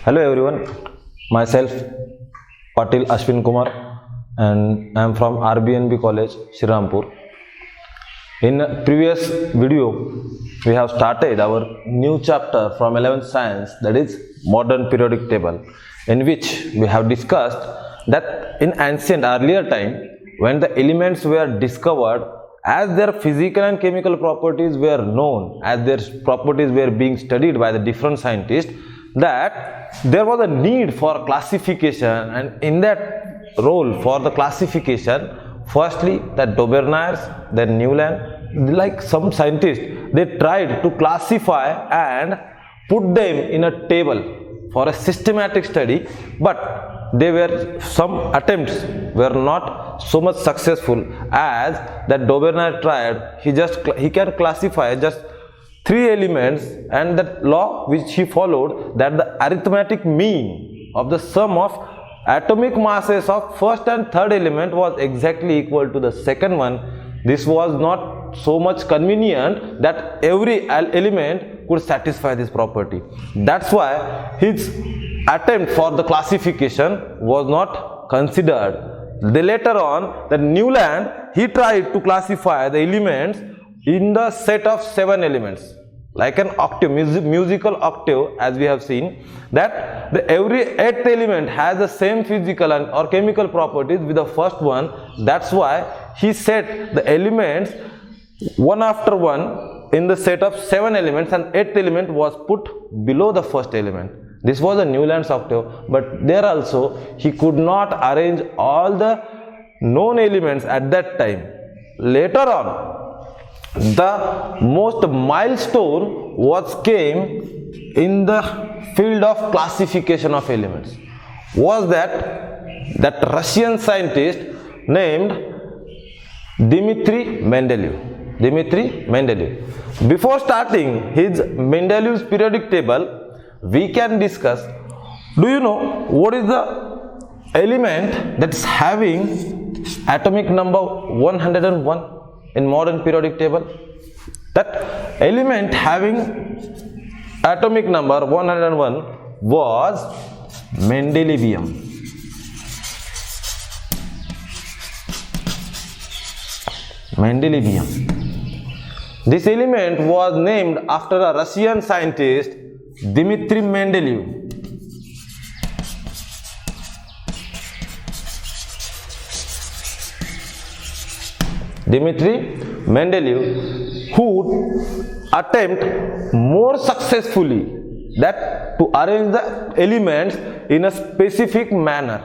Hello everyone, myself Patil Ashwin Kumar and I am from RBNB College, Shrirampur. In previous video, we have started our new chapter from 11th science, that is modern periodic table, in which we have discussed that in ancient earlier time, when the elements were discovered, as their physical and chemical properties were known, as their properties were being studied by the different scientists, that there was a need for classification, and in that role for the classification, firstly the Dauberniers, then Newland, like some scientists, they tried to classify and put them in a table for a systematic study, but some attempts were not so much successful, as that Daubernier tried. He can classify just 3 elements, and that law which he followed, that the arithmetic mean of the sum of atomic masses of first and third element was exactly equal to the second one. This was not so much convenient that every element could satisfy this property. That's why his attempt for the classification was not considered. Later on, the Newland, he tried to classify the elements in the set of 7 elements, like an octave, musical octave, as we have seen, that every 8th element has the same physical or chemical properties with the first one. That's why he set the elements one after one in the set of 7 elements, and 8th element was put below the first element. This was a Newland's octave, but there also he could not arrange all the known elements at that time. Later on, the most milestone came in the field of classification of elements was that Russian scientist named Dmitry Mendeleev. Before starting his Mendeleev's periodic table, we can discuss, do you know what is the element that's having atomic number 101 in modern periodic table? That element having atomic number 101 was mendelevium. This element was named after a Russian scientist, Dmitry Mendeleev. Dmitry Mendeleev, who attempt more successfully that to arrange the elements in a specific manner.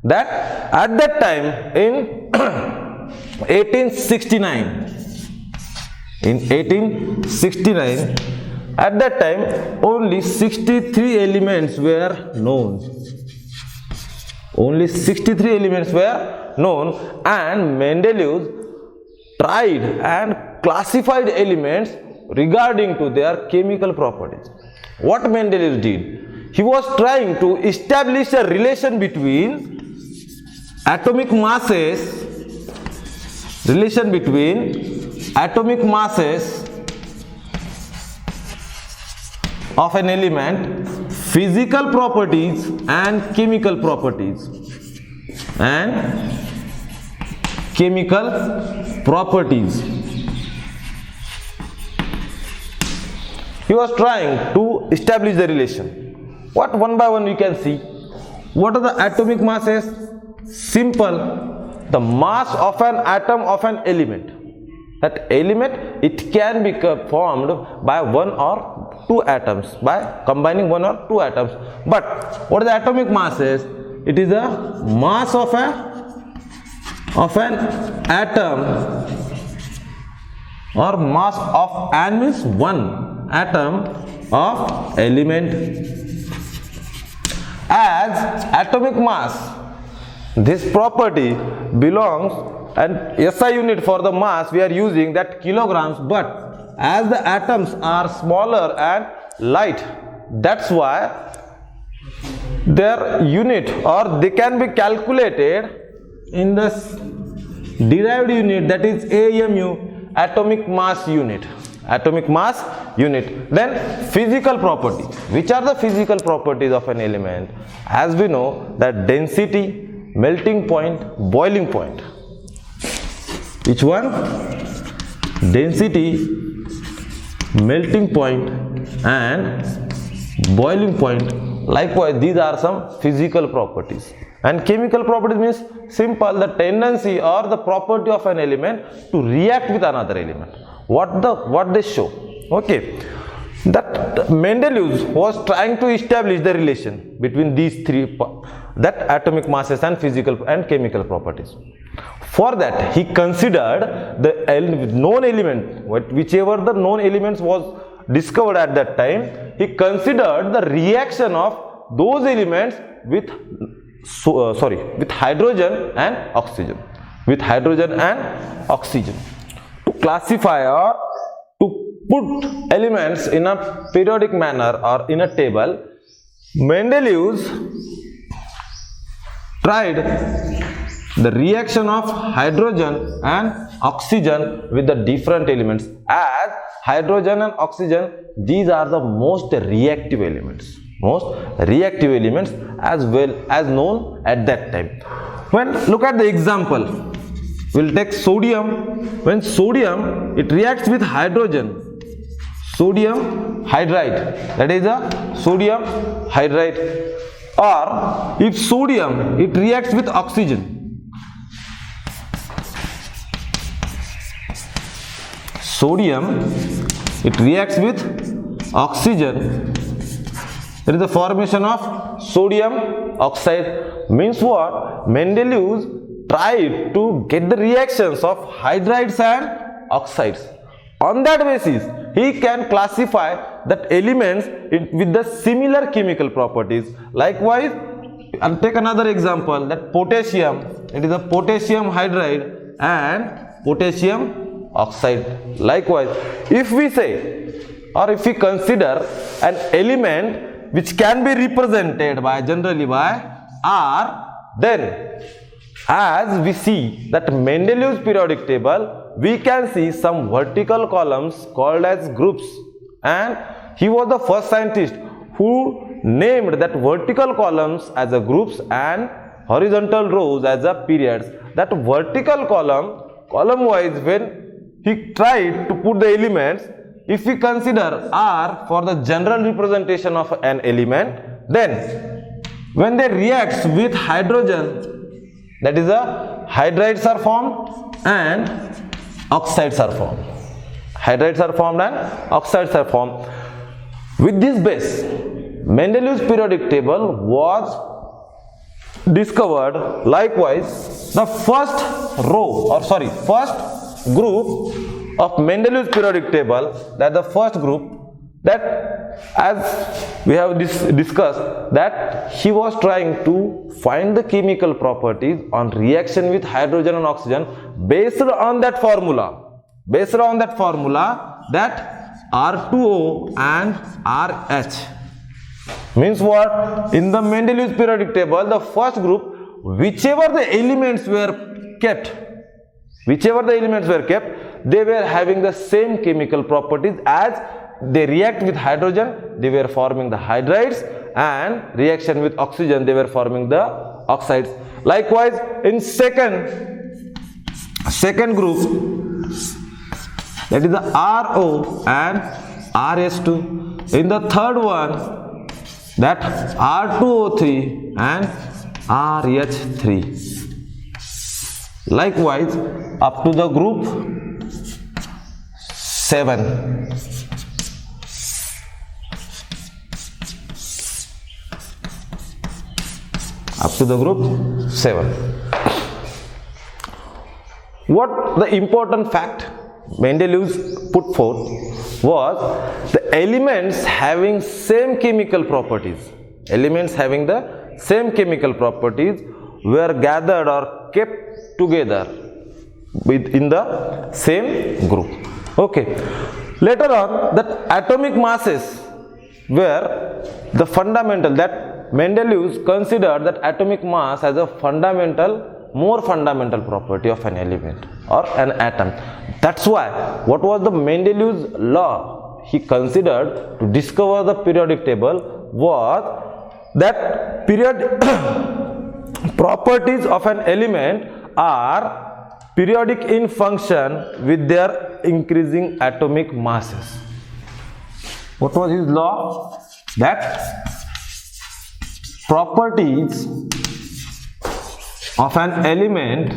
That at that time in 1869, at that time only 63 elements were known. Only 63 elements were known, and Mendeleev tried and classified elements regarding to their chemical properties. What Mendeleev did? He was trying to establish a relation between atomic masses of an element, physical properties and chemical properties. He was trying to establish the relation. What one by one we can see. What are the atomic masses? Simple. The mass of an atom of an element. That element, it can be formed by 1 or 2 atoms, by combining 1 or 2 atoms. But what are the atomic masses? It is the mass of an atom, or mass of an means 1 atom of element. As atomic mass, this property belongs, and SI unit for the mass we are using that kilograms, but as the atoms are smaller and light, that's why their unit, or they can be calculated in the derived unit, that is AMU, atomic mass unit. atomic mass unit. Then physical properties. Which are the physical properties of an element? As we know that density, melting point, boiling point. Which one? Density, melting point and boiling point. Likewise, these are some physical properties. And chemical properties means simple, the tendency or the property of an element to react with another element. What they show. Okay. That Mendeleev was trying to establish the relation between these three, that atomic masses and physical and chemical properties. For that, he considered the known element, whichever the known elements was discovered at that time, he considered the reaction of those elements with with hydrogen and oxygen. With hydrogen and oxygen. To classify or to put elements in a periodic manner or in a table, Mendeleev tried the reaction of hydrogen and oxygen with the different elements. As hydrogen and oxygen, these are the most reactive elements. As well as known at that time. When look at the example, we'll take sodium. When sodium, it reacts with hydrogen, sodium hydride, that is a sodium hydride. Or if sodium, it reacts with oxygen, sodium, it reacts with oxygen, there is the formation of sodium oxide. Means what? Mendeleev tried to get the reactions of hydrides and oxides. On that basis, he can classify that elements with the similar chemical properties. Likewise, I'll take another example, that potassium, it is a potassium hydride and potassium oxide. Likewise, if we say or if we consider an element which can be represented by generally by R, then as we see that Mendeleev's periodic table, we can see some vertical columns called as groups, and he was the first scientist who named that vertical columns as a groups and horizontal rows as a periods. That vertical column wise, when he tried to put the elements, if we consider R for the general representation of an element, then when they react with hydrogen, that is a hydrides are formed and oxides are formed. Hydrides are formed and oxides are formed. With this base, Mendeleev's periodic table was discovered. Likewise, the first group of Mendeleev's periodic table, that the first group, that as we have discussed, that he was trying to find the chemical properties on reaction with hydrogen and oxygen based on that formula, that R2O and RH. Means what? In the Mendeleev's periodic table, the first group, whichever the elements were kept, they were having the same chemical properties. As they react with hydrogen, they were forming the hydrides, and reaction with oxygen, they were forming the oxides. Likewise, in second group, that is the RO and RH2. In the third one, that R2O3 and RH3. Likewise, up to the group 7. Up to the group 7. What the important fact Mendeleev put forth was the elements having same chemical properties. Elements having the same chemical properties were gathered or kept together in the same group. Okay. Later on, the atomic masses were the fundamental, that Mendeleev considered that atomic mass as a more fundamental property of an element or an atom. That's why what was the Mendeleev's law he considered to discover the periodic table was that properties of an element are periodic in function with their increasing atomic masses. What was his law? That properties of an element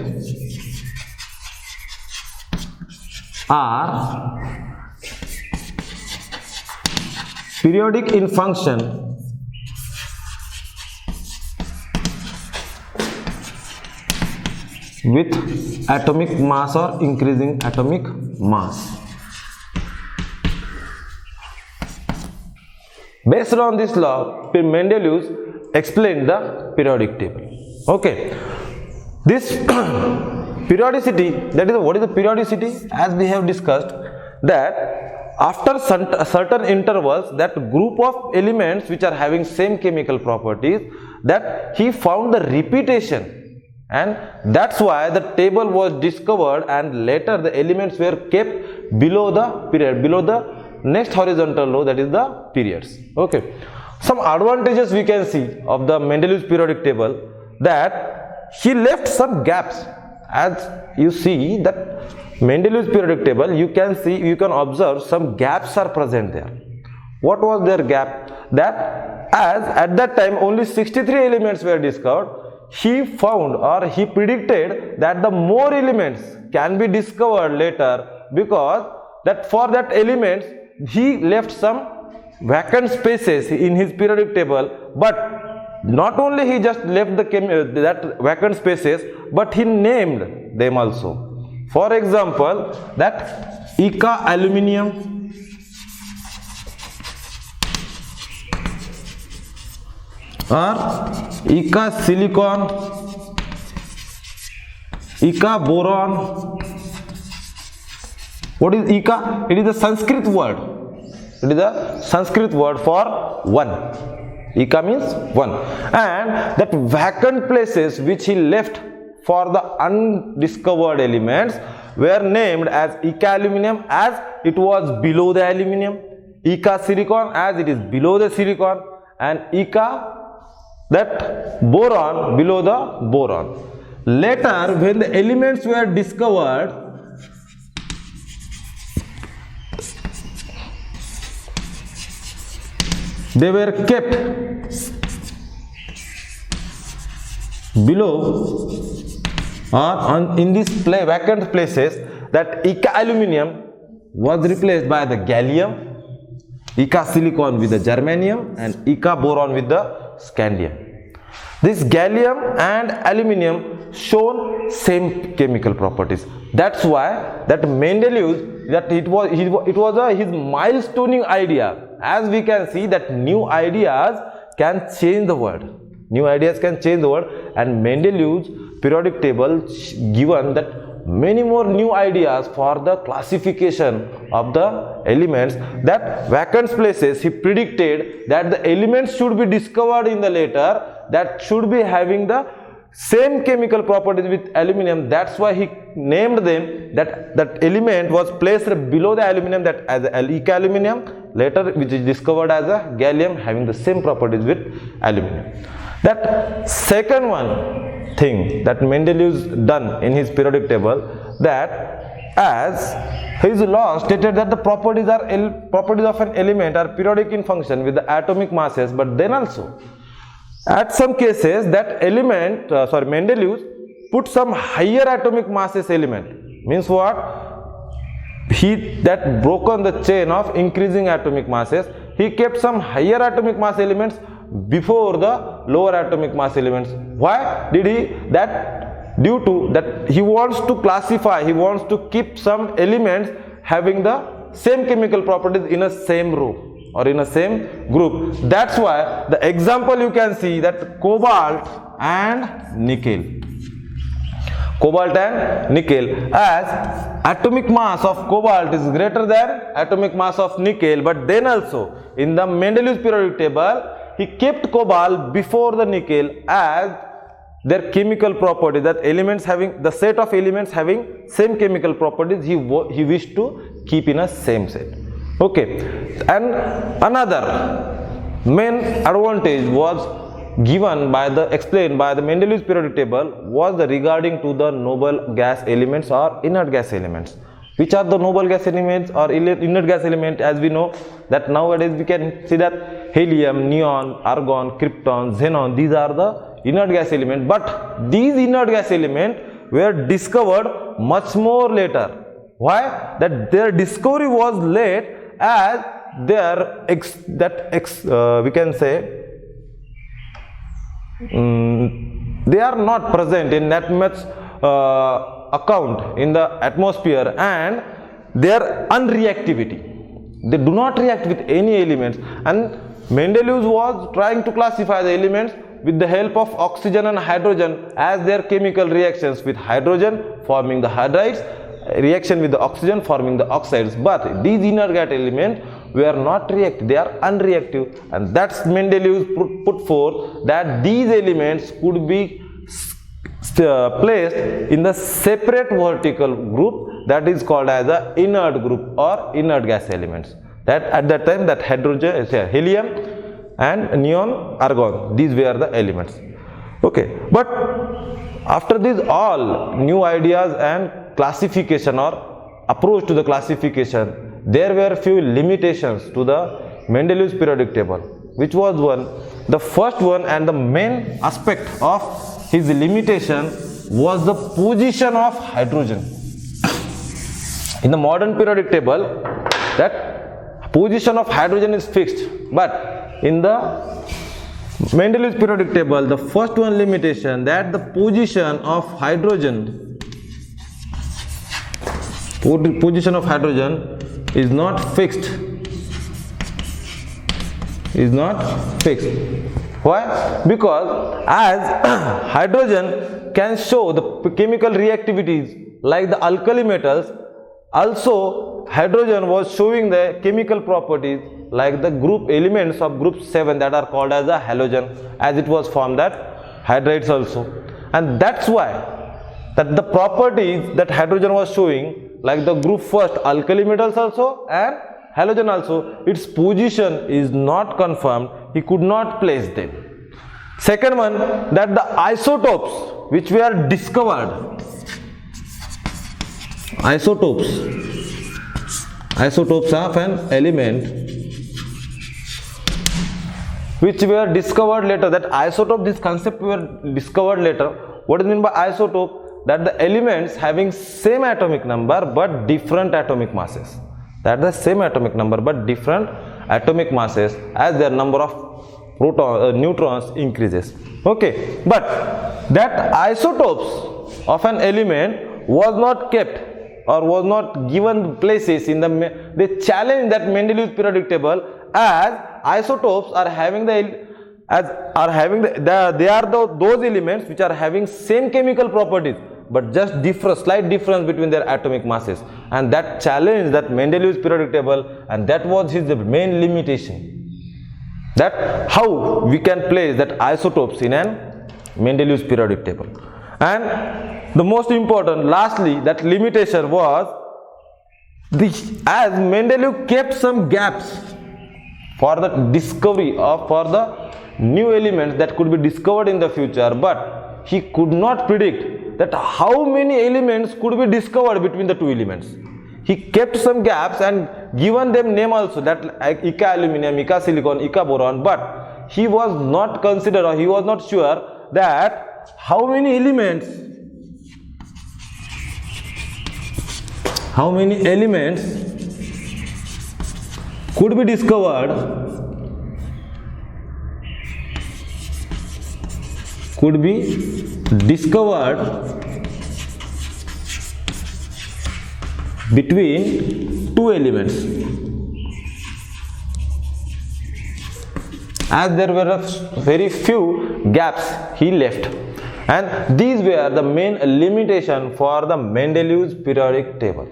are periodic in function with atomic mass or increasing atomic mass. Based on this law, Mendeleev explained the periodic table. Okay, this periodicity, that is, what is the periodicity? As we have discussed, that after certain intervals, that group of elements which are having same chemical properties, that he found the repetition, and that's why the table was discovered, and later the elements were kept below the period, below the next horizontal row, that is the periods. Okay, some advantages we can see of the Mendeleev's periodic table, that he left some gaps. As you see that Mendeleev's periodic table, you can observe some gaps are present there. What was their gap? That as at that time only 63 elements were discovered, he found or he predicted that the more elements can be discovered later, because that for that elements he left some vacant spaces in his periodic table. But not only he just left that vacant spaces, but he named them also. For example, that Ica aluminium, or Ica silicon, Ica boron. What is Ica? It is a Sanskrit word. It is a Sanskrit word for one. Ica means one. And that vacant places which he left for the undiscovered elements were named as Ica aluminium, as it was below the aluminium, Ica silicon, as it is below the silicon, and Ica, that boron, below the boron. Later, when the elements were discovered, they were kept below or in these vacant places. That Ica aluminium was replaced by the gallium, Ica silicon with the germanium, and Ica boron with the scandium. This gallium and aluminium shown same chemical properties. That's why that Mendeleev, that it was his milestoning idea. As we can see that new ideas can change the world. New ideas can change the world, and Mendeleev's periodic table given that many more new ideas for the classification of the elements. That vacant places he predicted that the elements should be discovered in the later, that should be having the same chemical properties with aluminium. That's why he named them, that element was placed below the aluminium, that as Ica aluminium, later which is discovered as a gallium having the same properties with aluminium. That second one thing that Mendeleev done in his periodic table, that as his law stated that the properties of an element are periodic in function with the atomic masses, but then also at some cases that Mendeleev put some higher atomic masses element. Means what? He that broken the chain of increasing atomic masses, he kept some higher atomic mass elements before the lower atomic mass elements. Why did he that? Due to that he wants to classify, he wants to keep some elements having the same chemical properties in a same row or in a same group. That's why the example you can see that cobalt and nickel. Cobalt and nickel, as atomic mass of cobalt is greater than atomic mass of nickel, but then also in the Mendeleev's periodic table he kept cobalt before the nickel, as their chemical properties, that elements having the set of elements having same chemical properties, he wished to keep in a same set. Okay, and another main advantage was given by the explained by the Mendeleev's periodic table was the regarding to the noble gas elements or inert gas elements. Which are the noble gas elements or inert gas element? As we know that nowadays we can see that helium, neon, argon, krypton, xenon, these are the inert gas element, but these inert gas elements were discovered much more later. Why? That their discovery was late, as their we can say they are not present in that much account in the atmosphere, and their unreactivity, they do not react with any elements, and Mendeleev was trying to classify the elements with the help of oxygen and hydrogen as their chemical reactions, with hydrogen forming the hydrides, reaction with the oxygen forming the oxides. But these inert gas elements were not reactive, they are unreactive, and that's Mendeleev put forth that these elements could be placed in the separate vertical group, that is called as the inert group or inert gas elements. That at that time, that hydrogen, helium and neon, argon, these were the elements. Okay, but after this all new ideas and classification or approach to the classification, there were few limitations to the Mendeleev's periodic table. Which was one? The first one and the main aspect of his limitation was the position of hydrogen. In the modern periodic table, that position of hydrogen is fixed, but in the Mendeleev's periodic table, the first one limitation, that the position of hydrogen is not fixed. Why? Because as hydrogen can show the chemical reactivities like the alkali metals, also hydrogen was showing the chemical properties like the group elements of group 7 that are called as a halogen, as it was formed that hydrides also. And that's why that the properties that hydrogen was showing like the group first alkali metals also and halogen also, its position is not confirmed, he could not place them. Second one, that the isotopes which were discovered, isotopes of an element which were discovered later, that isotope, this concept were discovered later. What is meant by isotope? That the elements having same atomic number but different atomic masses. That the same atomic number but different atomic masses as their number of neutrons increases. Okay, but that isotopes of an element was not kept or was not given places in the, they challenge that Mendeleev's periodic table, as isotopes are having those elements which are having same chemical properties but just slight difference between their atomic masses, and that challenged that Mendeleev's periodic table, and that was his main limitation, that how we can place that isotopes in an Mendeleev's periodic table. And the most important, lastly, that limitation was as Mendeleev kept some gaps for the discovery of for the new elements that could be discovered in the future, but he could not predict that how many elements could be discovered between the two elements. He kept some gaps and given them name also, that Ica aluminum, Ica silicon, Ica boron, but he was not considered or he was not sure that how many elements could be discovered between two elements, as there were very few gaps he left, and these were the main limitation for the Mendeleev's periodic table.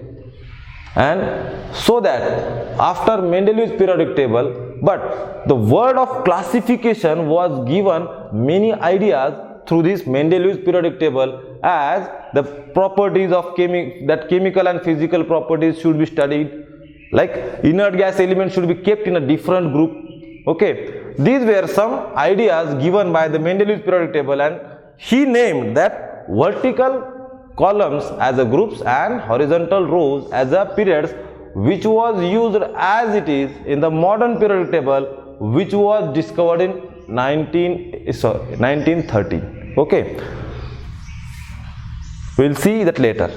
And so that after Mendeleev's periodic table, but the word of classification was given many ideas through this Mendeleev's periodic table, as the properties of chemical and physical properties should be studied, like inert gas elements should be kept in a different group. Okay, these were some ideas given by the Mendeleev's periodic table, and he named that vertical columns as a groups and horizontal rows as a periods, which was used as it is in the modern periodic table, which was discovered in 1913. Okay, we'll see that later.